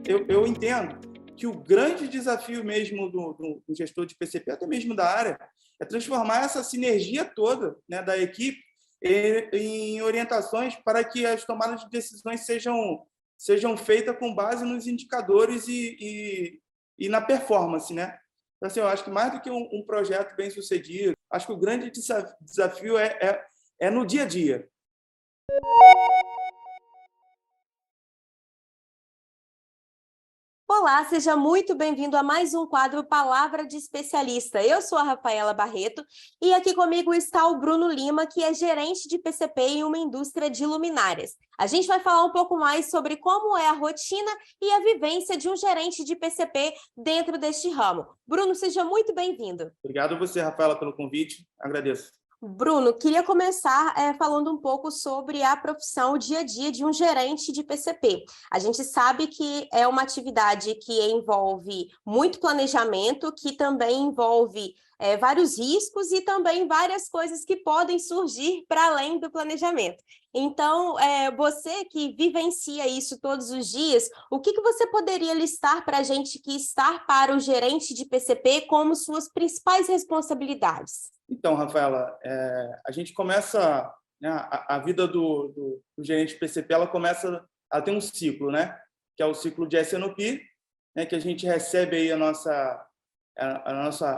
eu entendo que o grande desafio mesmo do gestor de PCP, até mesmo da área, é transformar essa sinergia toda, né, da equipe em orientações para que as tomadas de decisões sejam feitas com base nos indicadores e na performance, né? Então, assim, eu acho que mais do que um projeto bem sucedido, acho que o grande desafio é no dia a dia. Olá, seja muito bem-vindo a mais um quadro Palavra de Especialista. Eu sou a Rafaela Barreto e aqui comigo está o Bruno Lima, que é gerente de PCP em uma indústria de luminárias. A gente vai falar um pouco mais sobre como é a rotina e a vivência de um gerente de PCP dentro deste ramo. Bruno, seja muito bem-vindo. Obrigado a você, Rafaela, pelo convite. Agradeço. Bruno, queria começar falando um pouco sobre a profissão, o dia a dia de um gerente de PCP. A gente sabe que é uma atividade que envolve muito planejamento, que também envolve vários riscos e também várias coisas que podem surgir para além do planejamento. Então, você que vivencia isso todos os dias, o que você poderia listar para a gente que está para o gerente de PCP como suas principais responsabilidades? Então, Rafaela, a gente começa, né, a vida do gerente PCP, ela tem um ciclo, né, que é o ciclo de S&OP, né, que a gente recebe aí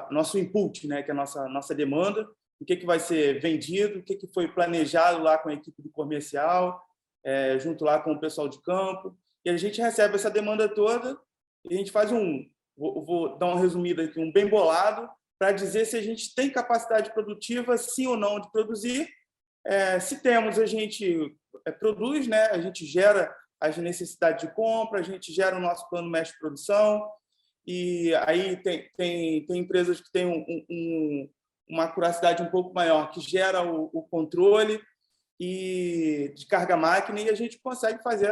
nosso input, né, que é a nossa demanda, o que vai ser vendido, o que foi planejado lá com a equipe do comercial, junto lá com o pessoal de campo, e a gente recebe essa demanda toda e a gente faz vou dar uma resumida aqui, um bem bolado, para dizer se a gente tem capacidade produtiva, sim ou não, de produzir. Se temos, a gente produz, né? A gente gera as necessidades de compra, a gente gera o nosso plano mestre de produção, e aí tem empresas que têm uma acuracidade um pouco maior, que gera o controle e de carga máquina, e a gente consegue fazer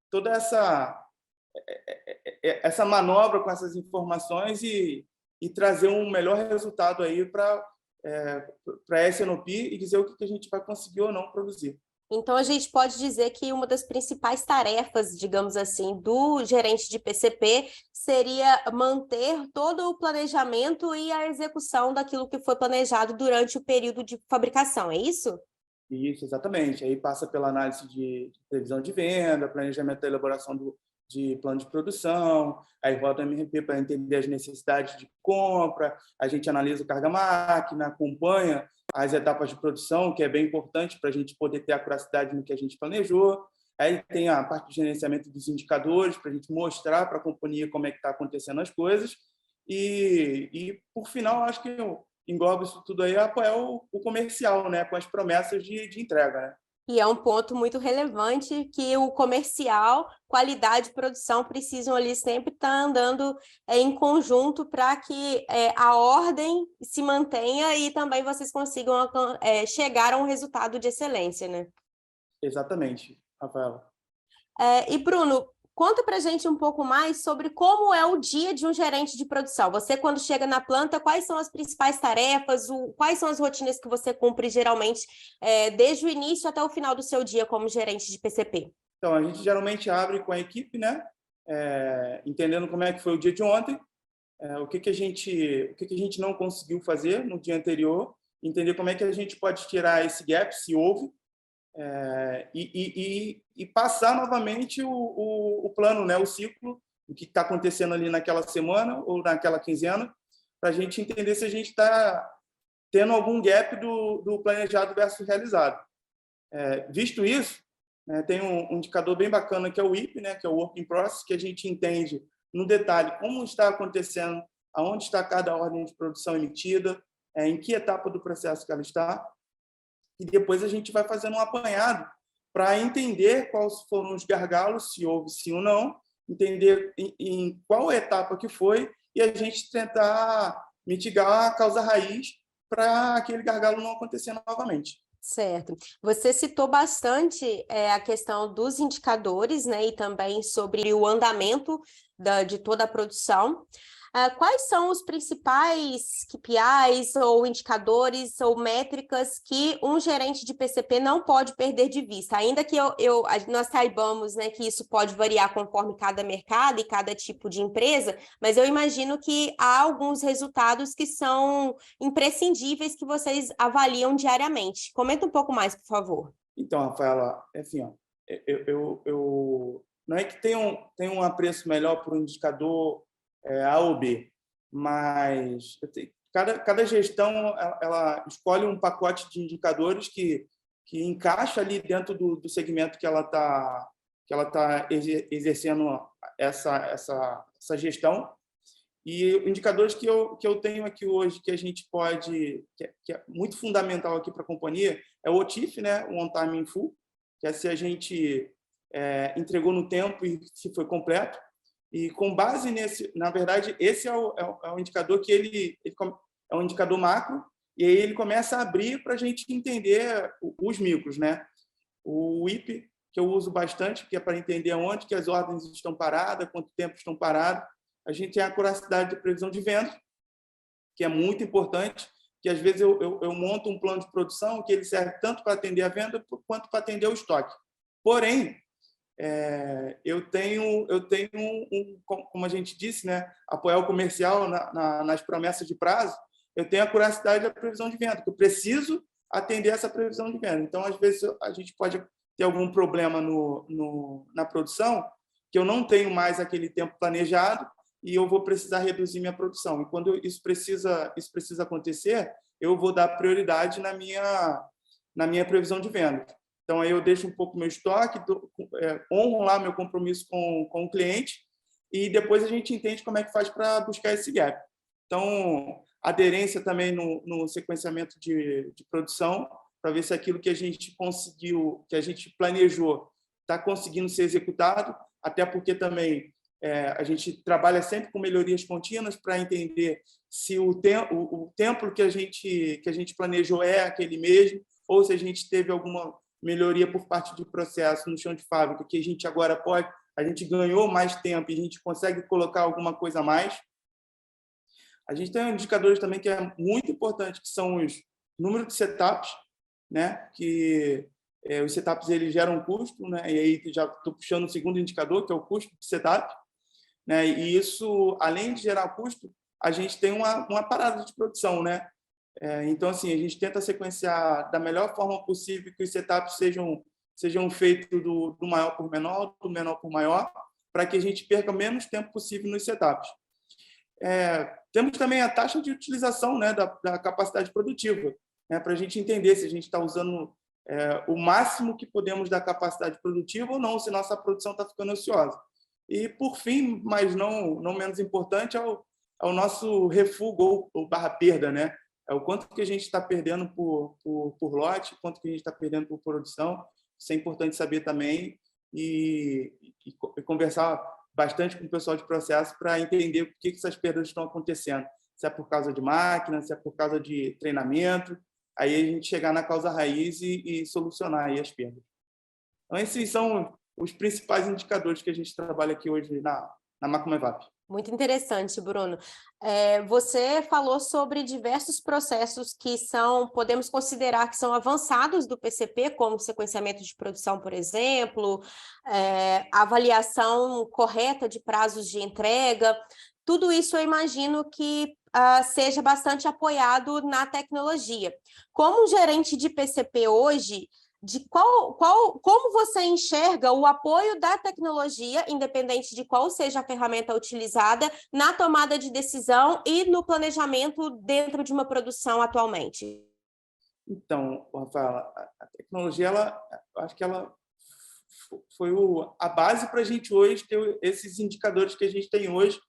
toda essa manobra com essas informações e trazer um melhor resultado aí para a S&OP e dizer o que a gente vai conseguir ou não produzir. Então, a gente pode dizer que uma das principais tarefas, digamos assim, do gerente de PCP seria manter todo o planejamento e a execução daquilo que foi planejado durante o período de fabricação, é isso? Isso, exatamente. Aí passa pela análise de previsão de venda, planejamento da elaboração de plano de produção, aí roda o MRP para entender as necessidades de compra, a gente analisa o carga-máquina, acompanha as etapas de produção, que é bem importante para a gente poder ter acuracidade no que a gente planejou. Aí tem a parte de gerenciamento dos indicadores, para a gente mostrar para a companhia como é que está acontecendo as coisas. E por final, acho que engloba isso tudo aí, apoiar o comercial, né, com as promessas de entrega, né? E é um ponto muito relevante que o comercial, qualidade e produção precisam ali sempre estar andando em conjunto para que a ordem se mantenha e também vocês consigam chegar a um resultado de excelência, né? Exatamente, Rafaela. E Bruno, conta pra gente um pouco mais sobre como é o dia de um gerente de produção. Você, quando chega na planta, quais são as principais tarefas, quais são as rotinas que você cumpre geralmente, desde o início até o final do seu dia como gerente de PCP? Então, a gente geralmente abre com a equipe, né? Entendendo como é que foi o dia de ontem, o que a gente não conseguiu fazer no dia anterior, entender como é que a gente pode tirar esse gap, se houve, e passar novamente o plano, né, o ciclo, o que está acontecendo ali naquela semana ou naquela quinzena, para a gente entender se a gente está tendo algum gap do planejado versus realizado. Visto isso, né, tem um indicador bem bacana que é o WIP, né, que é o Work in Process, que a gente entende no detalhe como está acontecendo, aonde está cada ordem de produção emitida, em que etapa do processo que ela está, e depois a gente vai fazendo um apanhado para entender quais foram os gargalos, se houve sim ou não, entender em qual etapa que foi e a gente tentar mitigar a causa raiz para aquele gargalo não acontecer novamente. Certo. Você citou bastante a questão dos indicadores, né, e também sobre o andamento de toda a produção. quais são os principais KPIs ou indicadores ou métricas que um gerente de PCP não pode perder de vista? Ainda que nós saibamos, né, que isso pode variar conforme cada mercado e cada tipo de empresa, mas eu imagino que há alguns resultados que são imprescindíveis que vocês avaliam diariamente. Comenta um pouco mais, por favor. Então, Rafaela, assim, ó, não é que tenha um apreço melhor para um indicador A ou B, mas cada gestão ela escolhe um pacote de indicadores que encaixa ali dentro do segmento que ela tá exercendo essa gestão. E indicadores que eu tenho aqui hoje, que a gente pode, que é muito fundamental aqui para a companhia, é o OTIF, né? O On Time in Full, que é se a gente entregou no tempo e se foi completo. E com base nesse, na verdade, esse é o indicador que ele é um indicador macro, e aí ele começa a abrir para a gente entender os micros, né? O IP, que eu uso bastante, que é para entender onde que as ordens estão paradas, quanto tempo estão paradas. A gente tem a acuracidade de previsão de venda, que é muito importante, que às vezes eu monto um plano de produção que ele serve tanto para atender a venda quanto para atender o estoque. Porém, eu tenho como a gente disse, né, apoiar o comercial nas promessas de prazo, eu tenho a acuracidade da previsão de venda, que eu preciso atender essa previsão de venda. Então, às vezes, a gente pode ter algum problema na produção, que eu não tenho mais aquele tempo planejado, e eu vou precisar reduzir minha produção. E quando isso precisa acontecer, eu vou dar prioridade na minha previsão de venda. Então, aí eu deixo um pouco meu estoque, honro lá meu compromisso com o cliente, e depois a gente entende como é que faz para buscar esse gap. Então, aderência também no sequenciamento de produção, para ver se aquilo que a gente conseguiu, que a gente planejou, está conseguindo ser executado, até porque também a gente trabalha sempre com melhorias contínuas para entender se o tempo que a gente planejou é aquele mesmo, ou se a gente teve alguma melhoria por parte de processo no chão de fábrica, que a gente agora a gente ganhou mais tempo e a gente consegue colocar alguma coisa a mais. A gente tem indicadores também que é muito importante, que são os números de setups, né? Que os setups eles geram custo, né? E aí já estou puxando o segundo indicador, que é o custo de setup, né? E isso, além de gerar custo, a gente tem uma parada de produção, né? Então, assim, a gente tenta sequenciar da melhor forma possível que os setups sejam feitos do maior por menor, do menor por maior, para que a gente perca menos tempo possível nos setups. Temos também a taxa de utilização, né, da capacidade produtiva, né, para a gente entender se a gente está usando o máximo que podemos da capacidade produtiva ou não, se nossa produção está ficando ociosa. E, por fim, mas não menos importante, é o nosso refúgio ou barra perda, né? É o quanto que a gente está perdendo por lote, quanto que a gente está perdendo por produção. Isso é importante saber também e conversar bastante com o pessoal de processo para entender por que essas perdas estão acontecendo. Se é por causa de máquina, se é por causa de treinamento. Aí a gente chegar na causa raiz e solucionar aí as perdas. Então, esses são os principais indicadores que a gente trabalha aqui hoje na Macomevap. Muito interessante, Bruno. Você falou sobre diversos processos que podemos considerar que são avançados do PCP, como sequenciamento de produção, por exemplo, avaliação correta de prazos de entrega. Tudo isso eu imagino que seja bastante apoiado na tecnologia. Como gerente de PCP hoje, como você enxerga o apoio da tecnologia, independente de qual seja a ferramenta utilizada, na tomada de decisão e no planejamento dentro de uma produção atualmente? Então, Rafaela, a tecnologia, acho que ela foi a base para a gente hoje ter esses indicadores que a gente tem hoje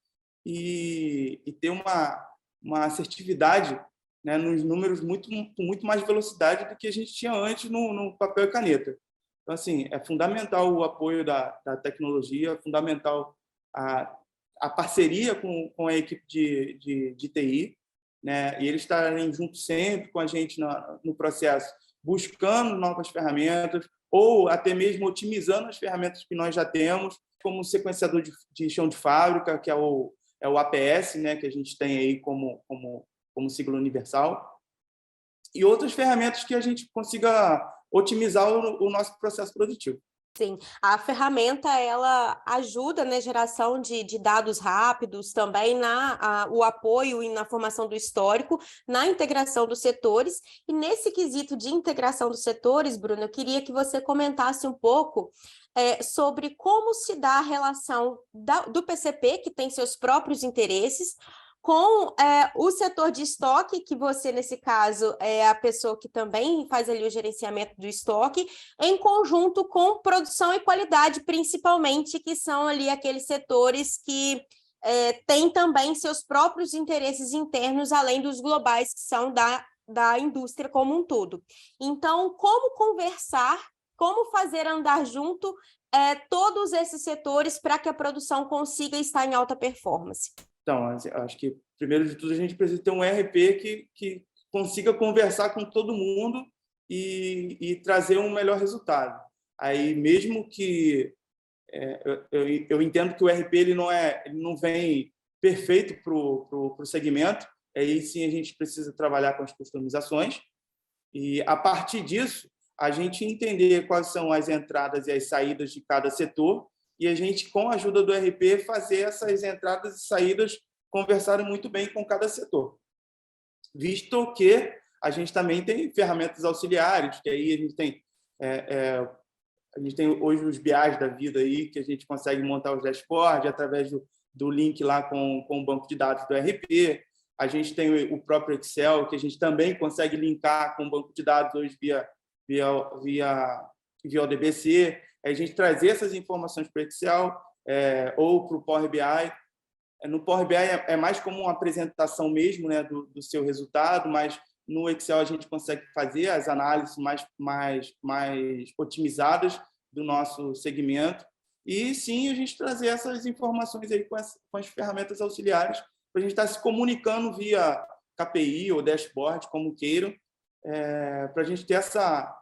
e ter uma assertividade, né, nos números com muito mais velocidade do que a gente tinha antes no papel e caneta. Então, assim, é fundamental o apoio da tecnologia, é fundamental a parceria com a equipe de TI, né, e eles estarem juntos sempre com a gente no processo, buscando novas ferramentas ou até mesmo otimizando as ferramentas que nós já temos, como o sequenciador de chão de fábrica, que é o é o APS, né, que a gente tem aí como sigla universal, e outras ferramentas que a gente consiga otimizar o nosso processo produtivo. Sim, a ferramenta ela ajuda na geração de dados rápidos, também o apoio e na formação do histórico, na integração dos setores. E nesse quesito de integração dos setores, Bruno, eu queria que você comentasse um pouco sobre como se dá a relação do PCP, que tem seus próprios interesses, com o setor de estoque, que você, nesse caso, é a pessoa que também faz ali o gerenciamento do estoque, em conjunto com produção e qualidade, principalmente, que são ali aqueles setores que têm também seus próprios interesses internos, além dos globais, que são da indústria como um todo. Então, como conversar, como fazer andar junto todos esses setores para que a produção consiga estar em alta performance? Então, acho que, primeiro de tudo, a gente precisa ter um ERP que consiga conversar com todo mundo e trazer um melhor resultado. Aí, mesmo que eu entendo que o ERP ele não vem perfeito para o segmento, aí sim a gente precisa trabalhar com as customizações e, a partir disso, a gente entender quais são as entradas e as saídas de cada setor e a gente, com a ajuda do ERP, fazer essas entradas e saídas conversarem muito bem com cada setor. Visto que a gente também tem ferramentas auxiliares, que aí a gente tem hoje os BIs da vida aí, que a gente consegue montar os dashboards através do link lá com o banco de dados do ERP. A gente tem o próprio Excel, que a gente também consegue linkar com o banco de dados hoje via ODBC. A gente trazer essas informações para o Excel ou para o Power BI. No Power BI é mais como uma apresentação mesmo, né, do seu resultado, mas no Excel a gente consegue fazer as análises mais otimizadas do nosso segmento e, sim, a gente trazer essas informações aí com as ferramentas auxiliares para a gente estar se comunicando via KPI ou dashboard, como queiram, para a gente ter essa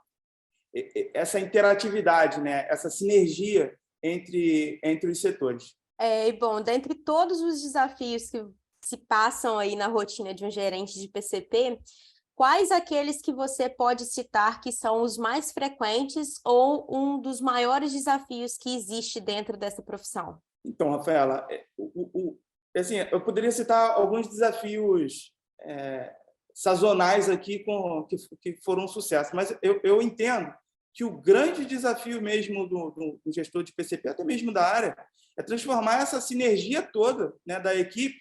interatividade, né, essa sinergia entre os setores. E bom, dentre todos os desafios que se passam aí na rotina de um gerente de PCP, quais aqueles que você pode citar que são os mais frequentes ou um dos maiores desafios que existe dentro dessa profissão? Então, Rafaela, assim, eu poderia citar alguns desafios sazonais aqui que foram um sucesso, mas eu entendo que o grande desafio mesmo do gestor de PCP, até mesmo da área, é transformar essa sinergia toda, né, da equipe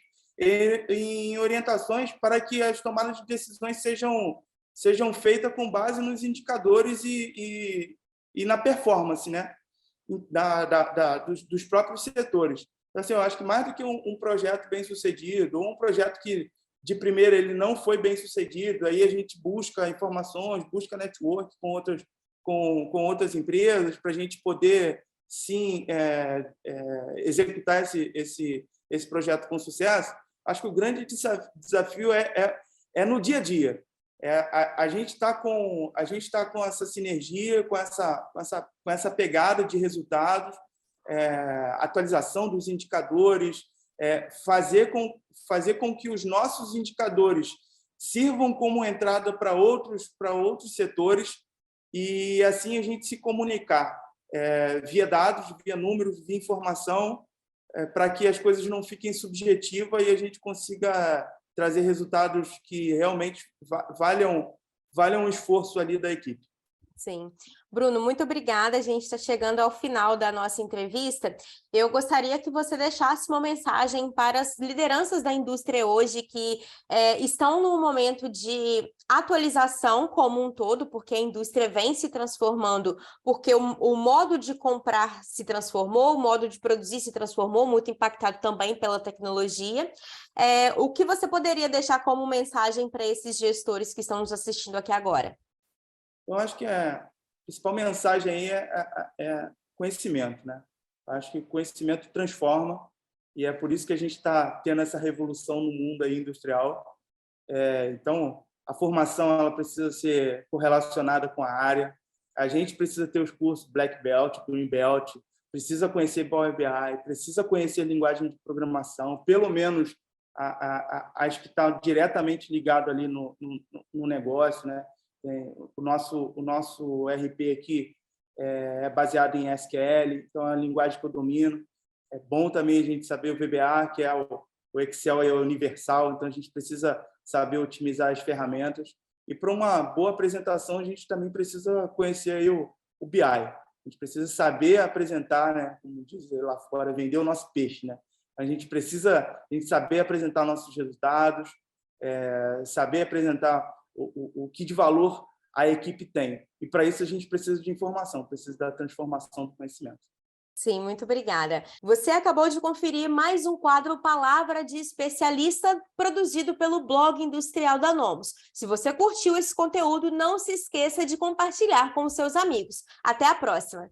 em orientações para que as tomadas de decisões sejam feitas com base nos indicadores e na performance, né, dos próprios setores. Então, assim, eu acho que mais do que um projeto bem sucedido ou um projeto que de primeira ele não foi bem sucedido, aí a gente busca informações, busca network com outras empresas para a gente poder sim executar esse projeto com sucesso. Acho que o grande desafio é no dia a dia. A gente está com essa sinergia, com essa pegada de resultados, atualização dos indicadores, fazer com que os nossos indicadores sirvam como entrada para outros setores e assim a gente se comunicar via dados, via números, via informação, para que as coisas não fiquem subjetivas e a gente consiga trazer resultados que realmente valham o esforço ali da equipe. Sim. Bruno, muito obrigada. A gente está chegando ao final da nossa entrevista. Eu gostaria que você deixasse uma mensagem para as lideranças da indústria hoje que estão num momento de atualização como um todo, porque a indústria vem se transformando, porque o modo de comprar se transformou, o modo de produzir se transformou, muito impactado também pela tecnologia. O que você poderia deixar como mensagem para esses gestores que estão nos assistindo aqui agora? Eu acho que a principal mensagem aí é conhecimento, né? Eu acho que o conhecimento transforma e é por isso que a gente está tendo essa revolução no mundo aí industrial. Então, a formação ela precisa ser correlacionada com a área. A gente precisa ter os cursos Black Belt, Green Belt, precisa conhecer Power BI, precisa conhecer linguagem de programação, pelo menos as que estão diretamente ligado ali no negócio, né? O nosso RP aqui é baseado em SQL, então é a linguagem que eu domino. É bom também a gente saber o VBA, que é o Excel é universal, então a gente precisa saber otimizar as ferramentas. E para uma boa apresentação, a gente também precisa conhecer aí o BI. A gente precisa saber apresentar, né? Como diz lá fora, vender o nosso peixe, né? A gente precisa saber apresentar nossos resultados, saber apresentar o que de valor a equipe tem. E, para isso, a gente precisa de informação, precisa da transformação do conhecimento. Sim, muito obrigada. Você acabou de conferir mais um quadro Palavra de Especialista, produzido pelo blog Industrial da Nomus. Se você curtiu esse conteúdo, não se esqueça de compartilhar com os seus amigos. Até a próxima!